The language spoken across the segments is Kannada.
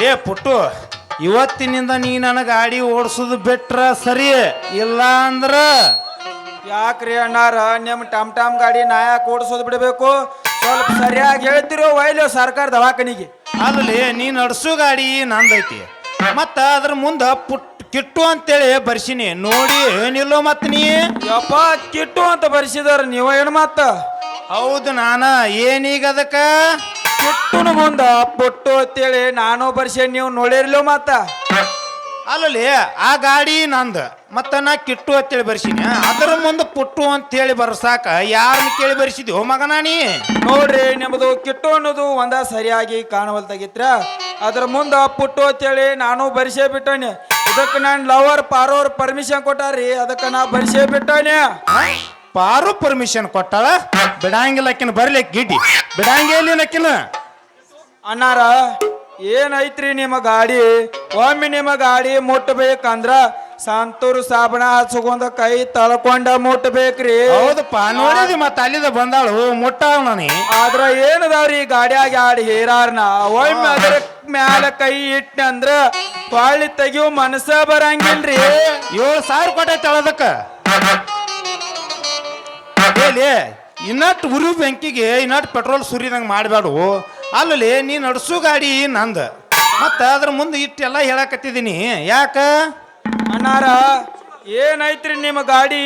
ಲೇ ಪುಟ್ಟು, ಇವತ್ತಿನಿಂದ ನೀ ನನ್ನ ಗಾಡಿ ಓಡಿಸೋದು ಬಿಟ್ರ ಸರಿ, ಇಲ್ಲ ಅಂದ್ರ ಯಾಕ್ರಿ ಅಣ್ಣಾರ ನಿಮ್ಮ ಟಮ್ ಗಾಡಿ ನಾ ಯಾಕೆ ಓಡಿಸೋದು ಬಿಡಬೇಕು? ಸ್ವಲ್ಪ ಸರಿಯಾಗಿ ಹೇಳ್ತಿರೋ ಒಯ್ಲು ಸರ್ಕಾರ ದವಾಖಾನಿಗೆ. ಅಲ್ಲಿ ನೀ ನಡ್ಸೋ ಗಾಡಿ ನಂದೈತಿ, ಮತ್ತ ಅದ್ರ ಮುಂದ ಕಿಟ್ಟು ಅಂತೇಳಿ ಬರ್ಸಿನಿ ನೋಡಿ ಏನಿಲ್ಲೋ ಮತ್ ನೀ. ಯಪ್ಪ ಕಿಟ್ಟು ಅಂತ ಬರ್ಸಿದಾರ ನೀವ ಏನು ಮತ್ತ? ಹೌದು ನಾನ ಏನೀಗ ಅದಕ್ಕ ಕಿಟ್ಟುನ ಮುಂದ ಪುಟ್ಟು ಅಂತೇಳಿ ನಾನು ಬರ್ಸೇನಿ, ನೀವು ನೋಡಿರ್ಲೋ ಮತ್ತ? ಅಲ್ಲಲ್ಲಿ ಆ ಗಾಡಿ ನಂದ, ಮತ್ತ ನಾ ಕಿಟ್ಟು ಅಂತೇಳಿ ಬರ್ಸಿನಿ, ಅದ್ರ ಮುಂದೆ ಪುಟ್ಟು ಅಂತೇಳಿ ಬರ್ಸಾಕ ಯಾರನ್ನ ಕೇಳಿ ಬರ್ಸಿದ್ಯೋ ಮಗನ ನೀ? ನೋಡ್ರಿ ನಿಮ್ಮದು ಕಿಟ್ಟು ಅನ್ನೋದು ಒಂದ ಸರಿಯಾಗಿ ಕಾಣವಲ್ತಾಗಿತ್ರ, ಅದ್ರ ಮುಂದ ಪುಟ್ಟು ಅಂತೇಳಿ ನಾನು ಬರ್ಸೇ ಬಿಟ್ಟನೆ. ಇದಕ್ಕೆ ನಾನು ಲವರ್ ಪಾರೋರ್ ಪರ್ಮಿಷನ್ ಕೊಟ್ಟಾರಿ, ಅದಕ್ಕೆ ನಾ ಬರ್ಸೇ ಬಿಟ್ಟನೆ. ಪಾರು ಪರ್ಮಿಷನ್ ಕೊಟ್ಟಾಳ? ಬಿಡಂಗಿಲ್ಲ ಅಕ್ಕಿನ, ಬರ್ಲಿ ಗಿಡ್ಡಿ ಬಿಡಂಗಿಲ್ಲ ಅಕ್ಕಿನ. ಅಣ್ಣಾರ ಏನೈತ್ರಿ ನಿಮ್ಮ ಗಾಡಿ? ಒಮ್ಮೆ ನಿಮ್ಮ ಗಾಡಿ ಮುಟ್ಟಬೇಕಂದ್ರ ಸಂತೂರು ಸಾಬಣ ಹಚ್ಕೊಂಡ ಕೈ ತಳ್ಕೊಂಡ ಮುಟ್ಟಬೇಕ್ರಿ. ಹೌದಪ್ಪ ನೋಡಿದಿ, ಮತ್ತ ಅಲ್ಲಿದ ಬಂದಾಳು ಮುಟ್ಟಾಳ ನಾನಿ. ಆದ್ರ ಏನದಾವ್ರಿ ಗಾಡಿಯಾಗ ಆಡಿ ಹೇರಾರ್ನ ಒಮ್ಮೆ ಅದ್ರ ಮ್ಯಾಲ ಕೈ ಇಟ್ಟ ಅಂದ್ರ ಬಾಳಿ ತೆಗಿಯೋ ಮನಸ್ಸ ಬರಂಗಿಲ್ರಿ. 7,000 ಕೊಟ್ಟೈತೆ ಅದಕ್ಕ. ಹೇಳಿ ಇನ್ನಟ್ ಉರಿ ಬೆಂಕಿಗೆ ಇನ್ನಟ್ ಪೆಟ್ರೋಲ್ ಸುರಿದಂಗೆ ಮಾಡಬೇಡು. ಅಲ್ಲಿ ನೀ ನಡ್ಸು ಗಾಡಿ ನಂದ, ಮತ್ತ ಅದ್ರ ಮುಂದೆ ಇಟ್ಟೆಲ್ಲ ಹೇಳಕತ್ತಿದ್ದೀನಿ ಯಾಕ? ಅಣ್ಣಾರ ಏನೈತ್ರಿ ನಿಮ್ಮ ಗಾಡಿ,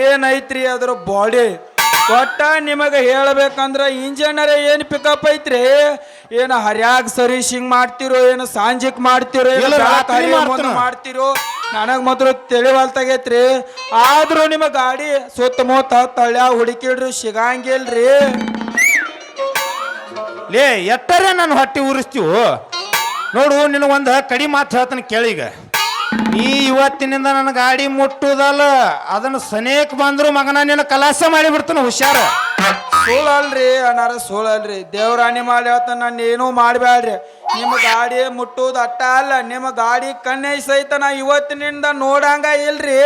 ಏನೈತ್ರಿ ಅದ್ರ ಬಾಡಿ? ಒಟ್ಟ ನಿಮಗೆ ಹೇಳಬೇಕಂದ್ರ ಇಂಜನರ ಏನು ಪಿಕಪ್ ಐತ್ರಿ? ಏನು ಹರ್ಯಾಗ ಸರ್ವಿಸಿಂಗ್ ಮಾಡ್ತಿರೋ, ಏನು ಸಾಂಜಿಕ್ ಮಾಡ್ತಿರೋ, ಮಾಡ್ತಿರೋ ನನಗ್ ಮಾತ್ರ ತಿಳಿವಲ್ತಾಗೈತ್ರಿ. ಆದ್ರೂ ನಿಮ್ಮ ಗಾಡಿ ಸುತ್ತಮುತ್ತ ತಳ್ಯ ಹುಡುಕಿಡ್ರಿ ಸಿಗಂಗಿಲ್ರಿ. ಲೇ ಎಟ್ಟರೆ ನಾನು ಹೊಟ್ಟಿ ಉರಿಸ್ತೀವು ನೋಡು. ನಿನ್ನ ಒಂದು ಕಡಿ ಮಾತು ಹೇಳ್ತಾನೆ ಕೇಳೀಗ. ನೀ ಇವತ್ತಿನಿಂದ ನನ್ನ ಗಾಡಿ ಮುಟ್ಟುದಲ್ಲ, ಅದನ್ನ ಸನೇಕ್ ಬಂದ್ರು ಮಗನ ನಿನ್ನ ಕಲಾಸ ಮಾಡಿಬಿಡ್ತಾನ, ಹುಷಾರ. ಸೋಳಲ್ರಿ ಅಣ್ಣಾರ ಸೋಳಲ್ರಿ, ದೇವ್ರಾಣಿ ಮಾಡಿ ಹೇಳ್ತಾನ, ನಾನು ಏನೂ ಮಾಡಬೇಡ್ರಿ. ನಿಮ್ಮ ಗಾಡಿ ಮುಟ್ಟುದು ಅಟ್ಟ ಅಲ್ಲ, ನಿಮ್ಮ ಗಾಡಿ ಕಣ್ಣೈ ಸಹಿತ ನಾ ಇವತ್ತಿನಿಂದ ನೋಡಂಗ ಇಲ್ರಿ.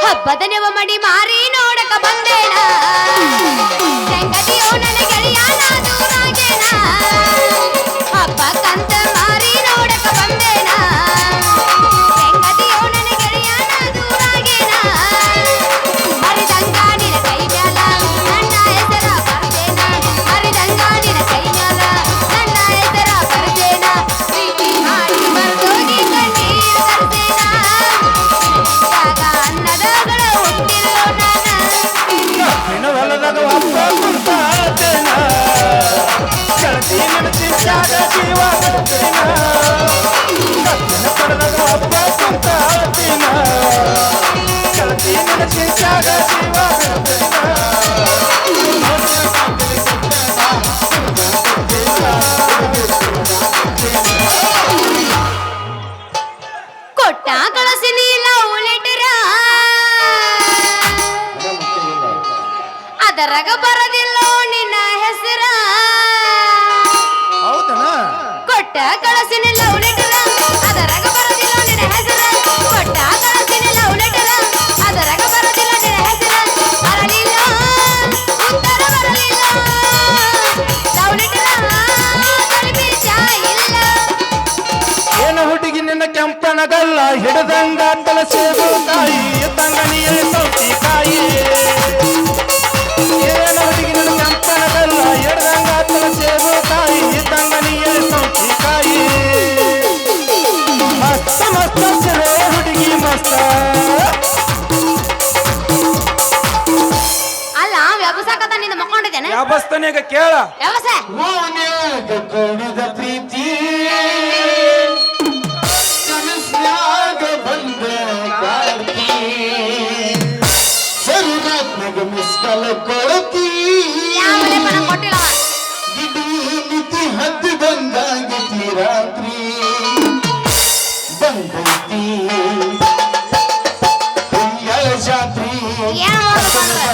ಹಬ್ಬದ ನೆವ ಮಡಿ ಮಾರಿ ನೋಡಕ ಬಂದೇನ, ಸಂಗತಿಯೋ ನನ್ನ ಗೆಳೆಯ ನಾ ದೂರಾಗೇನ. ಹಬ್ಬಕ್ಕಂತ ಮಾರಿ ನೋಡಕ ಬಂದೇನ, ಸಂಗತಿಯೋ ನನ್ನ ಗೆಳೆಯ ನಾ ದೂರಾಗೇನ. ಹರಿದಂಗ ನಿನ ಕೈ ಮ್ಯಾಲ ನನ್ನ ಹೆಸರ ಬರ್ದೇನ, ಹರಿದಂಗ ನಿನ ಕೈ ಮ್ಯಾಲ ನನ್ನ ಹೆಸರ ಬರ್ದೇನ. ಪ್ರೀತಿ ಮಾಡಿ ಬರ್ದೋಗಿ ಕಣ್ಣೀರು ತರ್ದೇನ, ಅನ್ನದಗಳ ಹುಟ್ಟಿರೋ ನಿನ್ನ ಹೊಲದಾಗ ಒಬ್ಬ ಕುಂತಾತೇನ, ಗೆಳತಿ ನೆನಸಿದ್ದಾಗ ಜೀವ ಬಿಡ್ತೇನ. ಕತ್ತಿನ ಪಡೆದಾಗ ಒಬ್ಬ ಕುಂತಾತೇನ, ಗೆಳತಿ ನೆನಸಿದ್ದಾಗ ಜೀವ ಬಿಡ್ತೇನ. ಕೊಟ್ಟ ಕಳಸಿನಿ ಲವ್ ಲೆಟರ, ಅದರಾಗ ಬರದಿಲ್ಲೋ ನಿನ್ನ ಹೆಸರ. ಹೌದನ? ಕೊಟ್ಟ ಕಳಸಿನಿ ಲವ್ ಲೆಟರ, ಅದರಾಗ ಬರದಿಲ್ಲೋ ನಿನ್ನ ಹೆಸರ. ಕೊಟ್ಟ ಕಳಸಿನಿ ಲವ್ ಲೆಟರ, ಅದರಾಗ ಬರದಿಲ್ಲ ನಿನ್ನ ಹೆಸರ. ಬರಲಿಲ್ಲ ಉತ್ತರ ಬರಲಿಲ್ಲ, ಲವ್ ಲೆಟರ ತಲುಪಿಸ ಇಲ್ಲ. ಏನು ಹುಡುಗಿ ನಿನ್ನ ಕೆಂಪನಗಲ್ಲ ಹಿಡದಂಗ ತಲಸೇಬು ಕಾಯಿ ತಂಗಣಿಯಲ್ಲಿ ಸೌತಿಕಾಯಿ. ಏನು ಹುಡುಗಿ ನಿನ್ನ ಕೆಂಪನಗಲ್ಲ ಹಿಡದಂಗ ತಲಸೇಬು ಕಾಯಿ ತಂಗಣಿಯಲ್ಲಿ ಸೌತಿಕಾಯಿ. ಮಸ್ತ ಮಸ್ತ ಸರೇ ಹುಡುಗಿ ಮಸ್ತ. ಅಲ್ಲ ವ್ಯವಸಾಯದ ನಿಂದ ಮಕ್ಕೊಂಡಿದ್ದೇನೆ. ಯಾಬಸ್ತನಿಗ ಕೇಳ ವ್ಯವಸಾಯ ಕೋಣಿದ ಪ್ರೀತಿ ಕನಸ್ನ್ಯಾಗ ಬಂದ ಗಾಳಿ, ಸರಿನಾತ್ಮಗ ಮಿಸ್ಕಲ ಕೊಡತಿ. ಯಾವನೇ ಪಣ ಕೊಟ್ಟಿಲ್ಲ ಇಡೀ ಮಿತಿ ಹತ್ತಿ ಬಂದಾಗಿತಿ ರಾತ್ರಿ ಬಂದೈತಿ ಹುಯ್ಯಾಳ ಜಾತ್ರಿ. ಏನ್ ಮಾಡ್ಬೇಕಂದ್ರೆ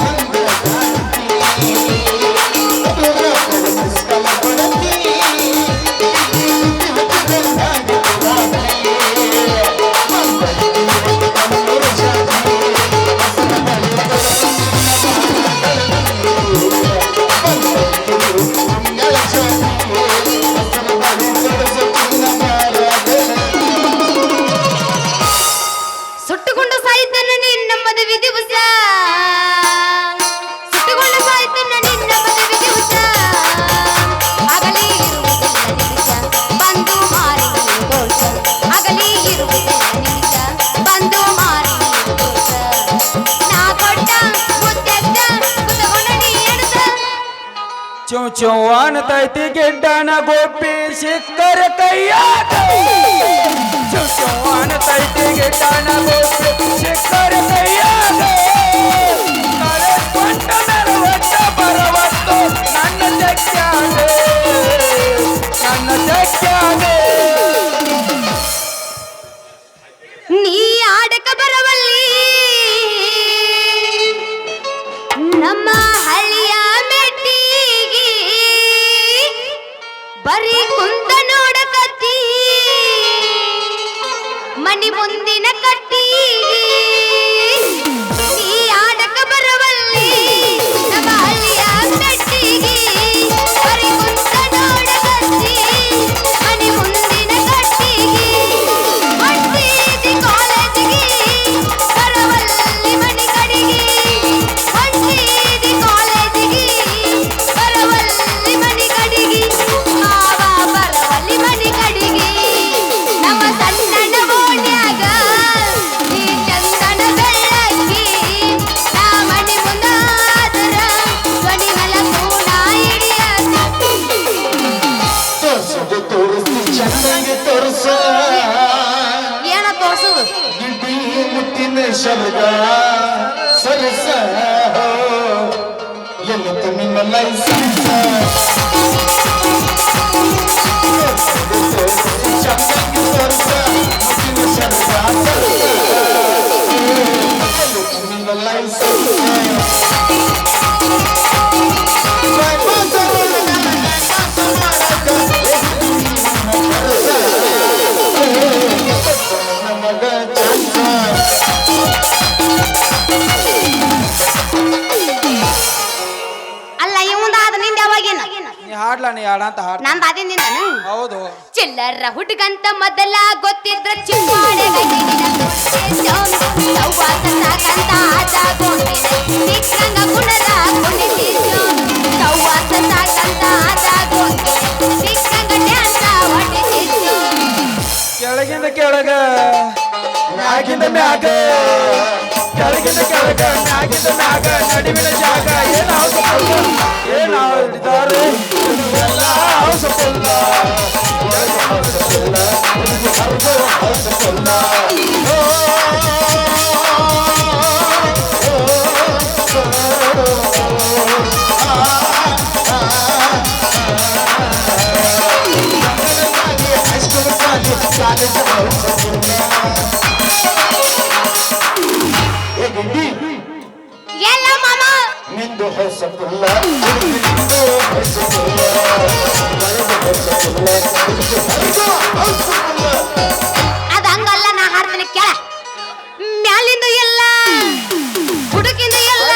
Oh, ಮದುವೆ ದಿವಸ ಸುಟ್ಟುಕೊಂಡು ಸಾಯ್ತನ್ನ ನಿನ್ನ ಮದುವೆ ದಿವಸ ಆಗಲಿ ಇರುವುದಿಲ್ಲ ನಿಮಿಷ ಬಂದು ಮಾರಿ ದೋಷ ಆಗಲಿ ಇರುವುದಿಲ್ಲ ನಿಮಿಷ ಬಂದು ಮಾರಿ ದೋಷ ನಾ ಕೊಟ್ಟ ಮುತ್ತೆದ್ದ ಕುತಗೊಂಡ ನೀ ಎಡಸ ಚೌ ಚೌ ಅನ್ನತೈತಿ ಗಿಡ್ಡನ ಗೋಪಿ ಸಿಕ್ಕರ ಕೈಯಾಗ ಚೌ ಚೌ ಅನ್ನತೈತಿ ಗಿಡ್ಡನ ಗೋಪಿ ಸಿಕ್ಕರ ಕೈಯಾಗ ಕಳೆ ಕೊಟ್ಟ ಮೆರವಟ್ಟ ಬರವತ್ತು ನನ್ನ ಜಗ್ಗ್ಯಾಗ ನೀ ಆಡಕ ಬರವಲ್ಲಿ ನಮ್ಮ ಹಳ್ಳಿಯ ಮೆಟ್ಟಿಗೆ ಬರೀ ಕುಂತ ನೋಡಕತ್ತಿ ಮನಿ ಮುಂದಿನ ಕಟ್ಟಿಗೆ ನೀ ಆಡಕ ಬರವಲ್ಲಿ ನಮ್ಮ ಹಳ್ಳಿಯ ಮೆಟ್ಟಿಗೆ ಬರೀ ಕುಂತ ನೋಡಕತ್ತಿ ಮನಿ ಮುಂದಿನ ಕಟ್ಟಿಗೆ ಹೊಂಟಿದಿ ಕಾಲೇಜಿಗೆ ಬರವಲ್ಲಿ ಮನಿ ಕಡೆಗೆ ಹೊಂಟಿದಿ ಕಾಲೇಜಿಗೆ ಬರವಲ್ಲಿ ಮನಿ ಕಡೆಗೆ ಮಾವ ಬರವಲ್ಲಿ ಮನಿ ಕಡೆಗೆ ನಮ್ಮ ಸಣ್ಣನ ಓಣ್ಯಾಗ ನೀ ಚಂದನ ಬೆಳಕಿ ನಾ ಮನಿ ಮುಂದಾದರ ಧ್ವನಿ ಮಲಕೂನ ಹಿಡಿಯದ ತೋರ್ಸದು ತೋರಿಸಿ ಚೆನ್ನಾಗಿ ತೋರಿಸ ಏನ ತೋರ್ಸುದು ಗಿಡ್ಡಿ ಮುಟ್ಟಿನ ಶರ್ಗ ಸರಸ ಎಲ್ಲಿತ್ತು ನಿನ್ನ ಲೈಸೆನ್ಸ್ ತೋರ್ಸದು ತೋರಿಸಿ ಚೆನ್ನಾಗಿ ತೋರಿಸ ಮುಟ್ಟಿನ ಶರ್ಗ ಸರಸ ಎಲ್ಲಿತ್ತು ನಿನ್ನ ಲೈಸೆನ್ಸ್ ಅಲ್ಲ ಇವಂದಾದ ನಿಂದ ಯಾವಾಗಿನ ನೀ ಹಾಡ್ಲ ನೀ ಹಾಡ ಅಂತ ಹಾಡ್ ನಂದು ಅದಿಂದಿಂದನು ಹೌದು ಚಿಲ್ಲರ ಹುಡುಗಂತ ಮೊದಲ ಗೊತ್ತಿದ್ರ ಚಿಮ್ಮಾಡೆ ಸೌವಾಸ ಸಾಕಂತ ಆದಾಗೋಂಡಿನ ನಿಕ್ರಂಗ ಗುಣದ ಕುಣಿತಿದ್ದು ಸೌವಾಸ ಸಾಕಂತ ಆದಾಗೋಂಡಿನ ನಿಕ್ರಂಗ ಡ್ಯಾನ್ಸ ಹೊಡಿತಿದ್ದು ಕೆಳಗಿಂದ ಕೆಳಗ ಮ್ಯಾಗಿಂದ ಮ್ಯಾಗ ಕೆಳಗಿಂದ ಕೆಳಗ ಮ್ಯಾಗಿಂದ ಮ್ಯಾಗ ನಡುವಿನ ಜಾಗ ಏನಾವ್ದಾರು ಎಲ್ಲ ಹೌಸಪುಲ್ಲ ಎಲ್ಲ ಮಾಮ ನಿಂದು ಹೊಸಪುಲ್ಲ ನಿಂದು ಹೊಸಪುಲ್ಲ ಹೊಸಪುಲ್ಲ ಹೊಸಪುಲ್ಲ ಅದ ಹಂಗಲ್ಲ ನಾ ಹಾಡ್ತೀನಿ ಕೇಳ ಮ್ಯಾಲಿಂದ ಎಲ್ಲ ಹುಡುಕಿಂದ ಎಲ್ಲ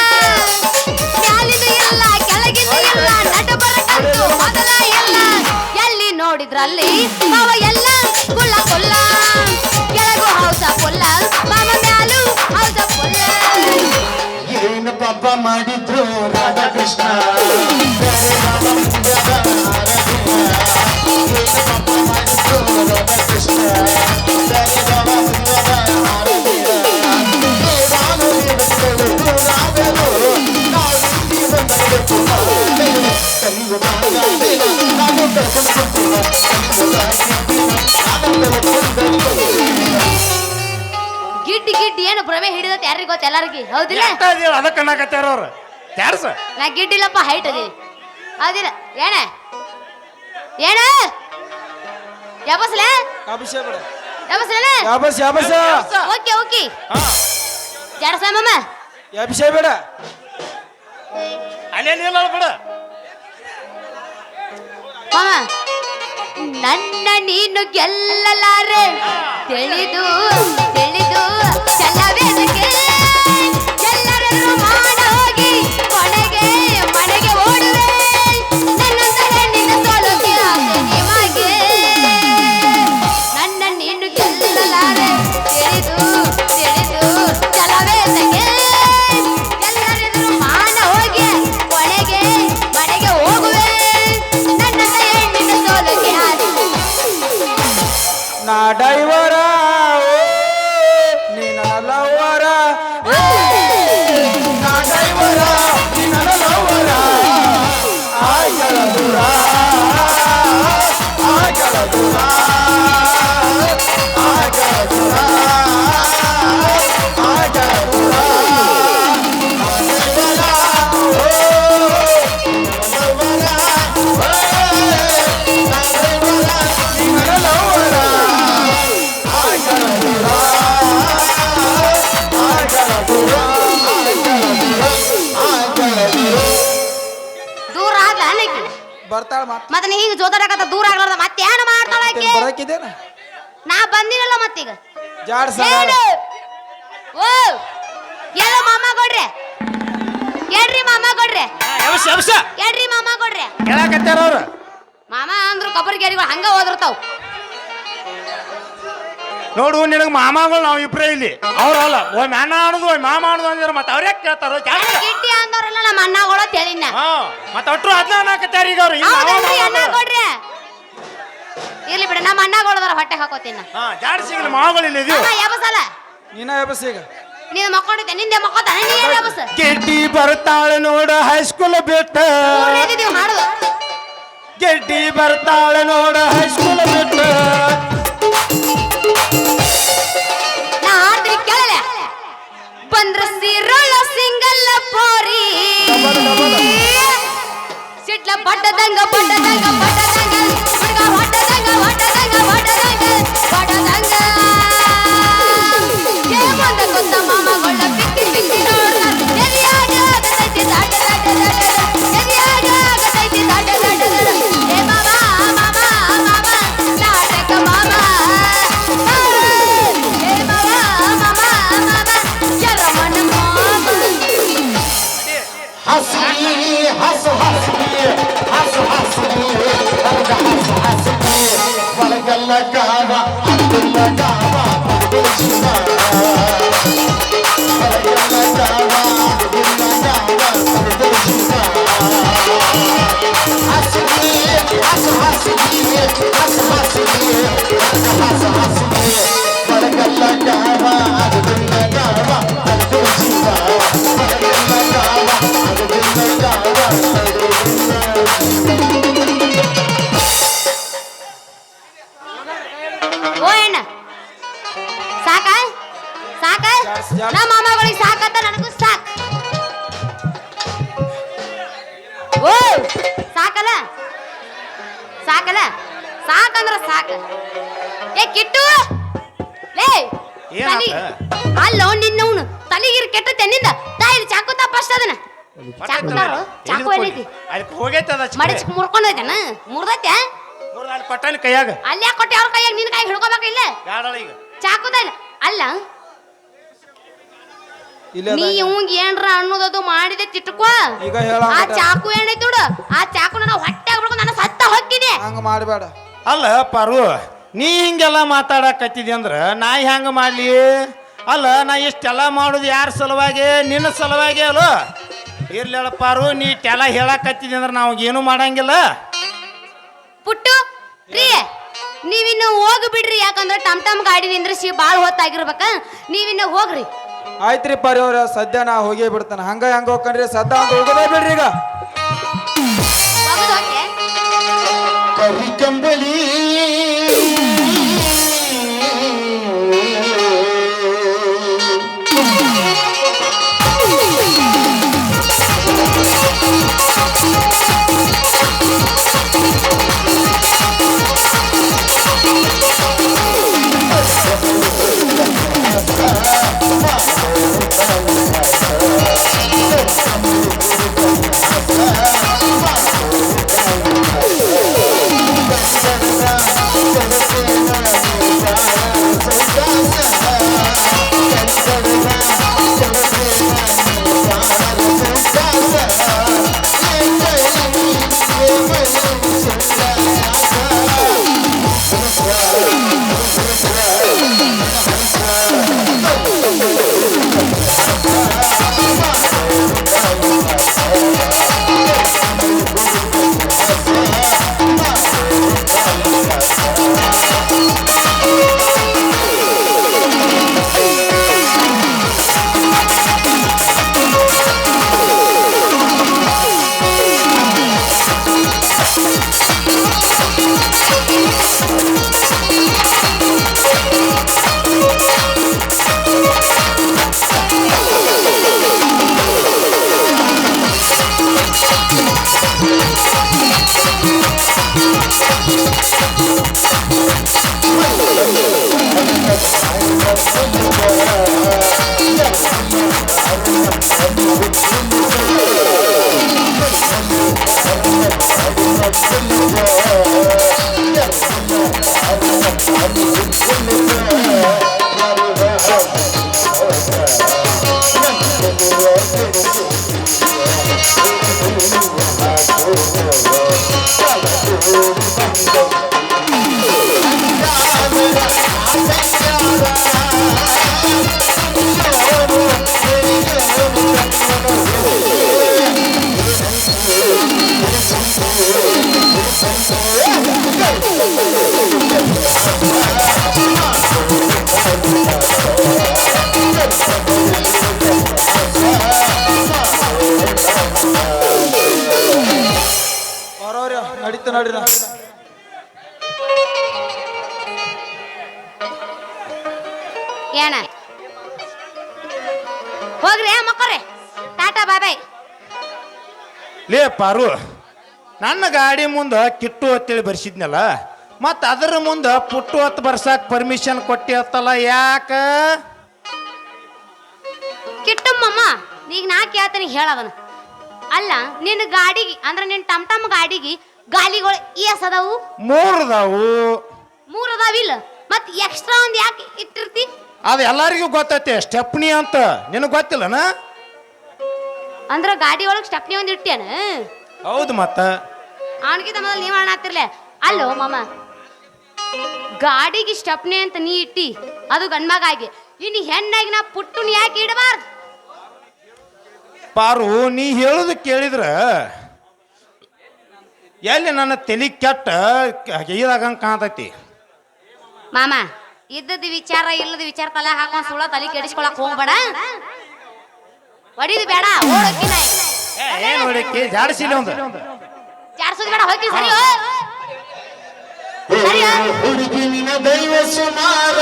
ಮ್ಯಾಲಿಂದ ಎಲ್ಲ ಕೆಳಗಿಂದ ಎಲ್ಲ ನಟ ಬರಕಂತು ಮೊದಲ ಎಲ್ಲ ಎಲ್ಲಿ ನೋಡಿದ್ರಲ್ಲಿ ಮಾವ ಎಲ್ಲ ಕುಲ್ಲ ಕುಲ್ಲ ಕೆಳಗು ಹೌಸ ಪುಲ್ಲ ಮಾವ ಮ್ಯಾಲು ಹೌಸ ಪುಲ್ಲ ಏನು ಪಾಪ ಮಾಡಿದ್ರು ರಾಧಾಕೃಷ್ಣ ಬೇರೆ ರಾಮ ಮುಂದದ ಆರಾಧನೆ. ಏನು ಪಾಪ ಮಾಡಿದ್ರು ರಾಧಾಕೃಷ್ಣ ಬೇರೆ ರಾಮ ಮುಂದದ ಆರಾಧನೆ. ನಾನು ನೀವೆಲ್ಲರೂ ನಾವೆಲ್ಲರೂ ನಾವು ಜೀವನದಲ್ಲಿ ಕಲಿಯುವ ಕಾಲದಲ್ಲಿ ನಾನು ಕರ್ಕೊಂಡು ಗಿಡ್ಡಿ ಗಿಡ್ಡಿ ಏನು ಭ್ರಮೆ ಹಿಡಿದತ್ ಯಾರಿಗೆ ಗೊತ್ತ ಎಲ್ಲರಿಗೆ ಹೌದಿಲ್ಲ ಅದಕ್ಕೆ ಅನ್ನಕತ್ತಾರ ಅವ್ರು ತ್ಯಾರ್ಸ ನಾ ಗಿಡ್ಡಿಲ್ಲಪ್ಪ ಹೈಟ್ ಅದೀನಿ ಹೌದಿಲ್ಲ ಏನ ಏನ ಯಾಬಸ್ಲೆ ಅಭಿಷೇಕ ಬಿಡ ಯಾಬಸ್ಲೇನ ಯಾಬಸ್ ಯಾಬಸ್ ಓಕೆ ಓಕೆ ಜಡಸ ಮಮ್ಮ ಅಭಿಷೇಕ ಬೇಡ ಅಲ್ಲೇನಿಲ್ಲ ಬಿಡ ಮಾಮ ನನ್ನ ನೀನು ಗೆಲ್ಲಲಾರೆ ತಿಳಿದು ತಿಳಿದು ಚಲವೇದಕ್ಕೆ ಎಲ್ಲರನ್ನು ಮಾಡ ಹೋಗಿ ಕೊನೆಗೆ ಮನೆಗೆ ಓಡುವೆ ನನ್ನಂತ ಹೆಣ್ಣಿನ ಸೋಲೋಕೆ ಆಸೆ ನಿಮಗೆ ನನ್ನ ನೀನು ಗೆಲ್ಲಲಾರೆ ತಿಳಿದು ತಿಳಿದು ಚಲವೇದಕ್ಕೆ ಬರ್ತಾಳ ಮತ್ತೆ ನೀ ಹಿಂಗ ಜೋತಾಡಕತ್ತ ದೂರ ಆಗ್ಲಾರ್ದ ಮತ್ತೆ ಏನ ಮಾಡ್ತಾಳ ಆಕೆ ಬರಕಿದ್ದೇನ ನಾ ಬಂದಿರಲ್ಲ ಮತ್ತೀಗ ಜಾಡ್ ಏನು? ಓ ಎಲ್ಲ ಮಾಮ ಕೊಡ್ರೆ ಕೇಳ್ರಿ ಮಾಮ ಕೊಡ್ರೆ ಕೇಳ್ರಿ ಮಾಮ ಕೊಡ್ರೆ ಹೇಳಕತ್ತಾರ ಅವ್ರು ಮಾಮ ಅಂದ್ರು ಕೊಬ್ಬರಿ ಗೆರಿಗಳು ಹಂಗ ಹೋದಿರ್ತಾವ ನೋಡು ನಿನಗೆ ಮಾಮಗಳು ನಾವು ಇಬ್ರೇ ಇಲ್ಲಿ ಅವ್ರಲ್ಲ ಒಯ್ ಮ್ಯಾನ ಅನ್ನೋದು ಒಯ್ ಮಾಮ ಅನ್ನೋದು ಅಂದ್ರೆ ಮತ್ತೆ ಅವ್ರೇ ಕೇಳ್ತಾರ ಗಿಟ್ಟಿ ಅಂದವ್ರಲ್ಲ ನಮ್ಮ ಅಣ್ಣಗಳು ತಿಳಿನ ಮತ್ತೆ ಒಟ್ರು ಅದನ್ನ ಅನ್ನಕತ್ತಾರ ಈಗ ಅವ್ರು ಅಣ್ಣ ಕೊಡ್ರಿ ಇರ್ಲಿ ಬಿಡ ನಮ್ಮ ಅಣ್ಣಗಳದಾರ ಹೊಟ್ಟೆ ಹಾಕೋತೀನಿ ಜಾಡ್ಸಿಗೆ ಮಾಮಗಳು ಇಲ್ಲಿ ಯಾಬಸಲ್ಲ ನೀನ ಎಬಸ್ ಈಗ ನೀನು ಮಕ್ಕೊಂಡಿದ್ದೆ ನಿಂದೆ ಮಕ್ಕೋತಾನೆ ನೀ ಯಾಬಸ ಗೆಡ್ಡಿ ಬರ್ತಾಳೆ ನೋಡ ಹೈಸ್ಕೂಲ್ ಬಿಟ್ಟ ಹಾಡು ಗೆಡ್ಡಿ ಬರ್ತಾಳೆ ನೋಡ ಹೈಸ್ಕೂಲ್ ಬಿಟ್ಟ ನಾ ಹಾಡ್ತೀನಿ ಕೇಳಲೆ ಬಂದ್ರ ಸಿರೋಳ ಸಿಂಗಲ್ಲ ಪೋರಿ ಸಿಟ್ಲ ಬಡ್ಡದಂಗ ಬಡ್ಡದಂಗ ಬಡ್ಡದಂಗ ಹುಡುಗ ಹೊಡ್ಡದಂಗ ಹೊಡ್ಡದಂಗ ಹೊಡ್ಡದಂಗ ಹೊಡ್ಡದಂಗ ಏ ಬಂದ ಗೊತ್ತ ಮಾಮಗಳ ಪಿಕ್ಕಿ ಪಿಕ್ಕಿ ನೋಡ್ತಾರ ಎರಿಯಾಗ ಆಗತೈತಿ ದಾಟ ದಾಟ ದಾಟ ಎರಿಯಾಗ ಆಗತೈತಿ ದಾಟ ದಾಟ ದಾಟ ಏ ಮಾಮ ಮಾಮ ಮಾಮ ನಾಟಕ ಮಾಮ ಏ ಮಾಮ ಮಾಮ ಮಾಮ ಶರಮನ ಮಾಮ ಹಸ್ಲಿ ಹಸು ಹಸ್ಲಿ ಹಸು ಹಸ್ಲಿ ಹರ್ಗ ಹಸು ಹಸ್ಲಿ ಒಳಗಲ್ಲ ಕಾವ ಅದ್ದುಲ್ಲ ಕಾವ ಪಡ್ದು ಜೀವ ಒಳಗಲ್ಲ ಕಾವ ಅದ್ದುಲ್ಲ ಕಾವ ಪಡ್ದು ಜೀವ ಹಸ್ಲಿ ಹಸು ಹಸ್ಲಿ ಹಸು ಹಸ್ಲಿ ಹರ್ಗ ಹಸು ಹಸ್ಲಿ ಒಳಗಲ್ಲ ಕಾವ ಅದ್ದುಲ್ಲ ಕಾವ ಪಡ್ದು ಜೀವ ಒಳಗಲ್ಲ ಕಾವ ಅದ್ದುಲ್ಲ ಕಾವ ಪಡ್ದು ಜೀವ ಓ ಅಣ್ಣ ಸಾಕ ಸಾಕ ನಮ್ಮ ಮಾಮಗಳಿಗೆ ಸಾಕತ್ತ ನನಗೂ ಸಾಕ್ ಓ ಸಾಕಲ್ಲ ಸಾಕಲ್ಲ ಸಾಕಂದ್ರ ಸಾಕ ಏ ಕಿಟ್ಟು ಲೇ ತಲಿ ಅಲ್ಲೋ ನಿನ್ನವನು ತಲಿಗಿರ್ ಕೆಟ್ಟತೆ ನಿಂದ ತಾಯಿ ಚಾಕು ತಪ್ಪಷ್ಟ ಅದನ್ನ ಚಾಕುದಾರು ಚಾಕು ಏನೈತಿ ಅದಕ್ಕೆ ಹೋಗೈತದ ಮಡಿಚ್ ಮುರ್ಕೊಂಡೈತೇನ ಮುರ್ದೈತೆ ಕೊಟ್ಟಾನ ಕೈಯಾಗ ಅಲ್ಲಿ ಯಾಕೆ ಕೊಟ್ಟೆ ಅವ್ರ ಕೈಯಾಗ ನಿನ್ನ ಕೈ ಹಿಡ್ಕೋಬೇಕ ಇಲ್ಲ ಯಾಡಳ ಈಗ ಚಾಕುದ ಇಲ್ಲ ಅಲ್ಲ ನೀ ಇವಂಗ ಏನ್ರ ಅನ್ನೋದದು ಮಾಡಿದೆ ತಿಟ್ಕೋ ಈಗ ಹೇಳ ಆ ಚಾಕು ಏನೈತಿ ನೋಡು ಆ ಚಾಕು ನಾನು ಹೊಟ್ಟೆ ಬಿಡ್ಕೊಂಡು ನಾನು ಸತ್ತ ಹೊಕ್ಕಿದೆ ಹಂಗ ಮಾಡಬೇಡ ಅಲ್ಲ ಪಾರು ನೀ ಹಿಂಗೆಲ್ಲ ಮಾತಾಡಕತ್ತಿದಿ ಅಂದ್ರ ನಾ ಹೆಂಗ ಮಾಡ್ಲಿ ಅಲ್ಲ ನಾ ಇಷ್ಟೆಲ್ಲ ಮಾಡೋದು ಯಾರ ಸಲುವಾಗಿ ನಿನ್ನ ಸಲುವಾಗಿ ಅಲ್ಲ ಇರ್ಲಿಲ್ಲ ಪಾರು ನೀ ಇಷ್ಟೆಲ್ಲ ಹೇಳಕತ್ತಿದಿ ಅಂದ್ರೆ ನಾವು ಏನು ಮಾಡಂಗಿಲ್ಲ ಪುಟ್ಟು ರೀ ನೀವಿನ್ನು ಹೋಗಿ ಬಿಡ್ರಿ ಯಾಕಂದ್ರೆ ಟಮ್ ಗಾಡಿ ನಿಂದ್ರಿಸಿ ಭಾಳ ಹೊತ್ತಾಗಿರ್ಬೇಕ ನೀವಿನ್ನು ಹೋಗ್ರಿ ಆಯ್ತ್ರಿ ಪರಿ ಅವ್ರ ಸದ್ಯ ನಾ ಹೋಗೇ ಬಿಡ್ತಾನ ಹಂಗ ಹೆಂಗ ಹೋಗ್ಕಂಡ್ರಿ ಸದ್ಯ ಅಂತ ಹೋಗೋದೇ ಬಿಡ್ರಿ ಈಗ ಹೋಗೋದು ಹೋಕೆ ಕರಿಕಂಬಳಿ ಬರೋರಿ ನಡೀತ ನಡ್ರಿ ಏನ ಹೋಗ್ರಿ ಮಕ್ಕಳ್ರಿ ಟಾಟಾ ಬಾಯ್ ಬಾಯ್. ಲೇ ಪಾರು, ನನ್ನ ಗಾಡಿ ಮುಂದೆ ಕಿಟ್ಟು ಅಂತೇಳಿ ಬರ್ಸಿದ್ನಲ್ಲ, ಮತ್ತು ಅದರ ಮುಂದೆ ಪುಟ್ಟು ಹೊತ್ತು ಬರ್ಸಾಕ್ ಪರ್ಮಿಷನ್ ಕೊಟ್ಟಿ ಅತ್ತಲ್ಲ, ಯಾಕ? ಕಿಟ್ಟಮ್ಮಮ್ಮ ಈಗ ನಾ ಕೇಳ್ತೀನಿ ಹೇಳದನ. ಅಲ್ಲ ನಿನ್ನ ಗಾಡಿಗೆ ಅಂದ್ರೆ ನಿನ್ನ ಟಮ್ ಟಮ್ ಗಾಡಿಗೆ ಗಾಲಿಗಳು ಎಸ್ ಅದಾವು? 3 ಅದಾವು. 3 ಅದಾವಿಲ್ಲ, ಮತ್ತೆ ಎಕ್ಸ್ಟ್ರಾ ಒಂದು ಯಾಕೆ ಇಟ್ಟಿರ್ತಿ? ಅದು ಎಲ್ಲರಿಗೂ ಗೊತ್ತೈತೆ, ಸ್ಟೆಪ್ನಿ ಅಂತ. ನಿನಗೆ ಗೊತ್ತಿಲ್ಲನ? ಅಂದ್ರೆ ಗಾಡಿ ಒಳಗೆ ಸ್ಟೆಪ್ನಿ ಒಂದು ಇಟ್ಟೇನ? ಹೌದು. ಮತ್ತ ಅವನಿಗಿಂತ ಮೊದಲು ನೀವು ಅಣ್ಣಾತಿರ್ಲೆ. ಅಲ್ಲೋ ಮಾಮ, ಗಾಡಿಗೆ ಸ್ಟೆಪ್ನಿ ಅಂತ ನೀ ಇಟ್ಟಿ, ಅದು ಗಂಡ್ಮಗಾಗಿ. ಇನ್ನು ಹೆಣ್ಣಾಗಿ ನಾ ಪುಟ್ಟುನ್ ಯಾಕೆ ಇಡಬಾರ್ದು? ಪಾರು, ನೀ ಹೇಳುದು ಕೇಳಿದ್ರ ಎಲ್ಲಿ ನನ್ನ ತಲೆ ಕೆಟ್ಟ ಇದಾಗಂಗೆ ಕಾಣ್ತೈತಿ. ಮಾಮ, ಇದ್ದದ ವಿಚಾರ ಇಲ್ಲದ ವಿಚಾರ ತಲೆ ಹಾಕೊಂಡ್ ಸುಳ್ಳ ತಲೆ ಕೆಡಿಸ್ಕೊಳಕ್ ಹೋಗ್ಬೇಡ. ಹೊಡಿದು ಬೇಡ, ಓಡೋಕಿನ ಏನು ಹೊಡಿಕೆ ಜಾಡಿಸಿಲ್ಲ ಒಂದು ಜಾಡ್ಸೋದು ಬೇಡ, ಹೋಗಿ ಸರಿ ಹುಡುಗಿ ನಿನ್ನ ದೈವ ಸುಮಾರ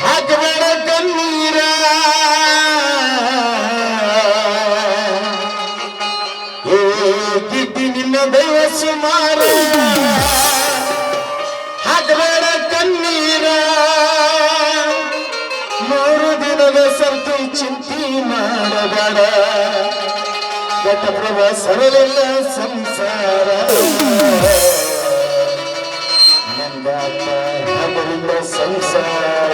ಹಾಕಬೇಡ ಕಣ್ಣೀರ ಗಿಡ್ಡಿ ನಿನ್ನ ದೈವ ಸುಮಾರ ಹಾಕಬೇಡ ಕಣ್ಣೀರ 3 ದಿನದ ಸರ್ತಿ ಚಿಂತೆ ಮಾಡಬೇಡ ಘಟಪ್ರಭ ಸರಳೆಲ್ಲ ಸಂಸಾರ ನಂದಾತ ಹಗಲಿಲ್ಲ ಸಂಸಾರ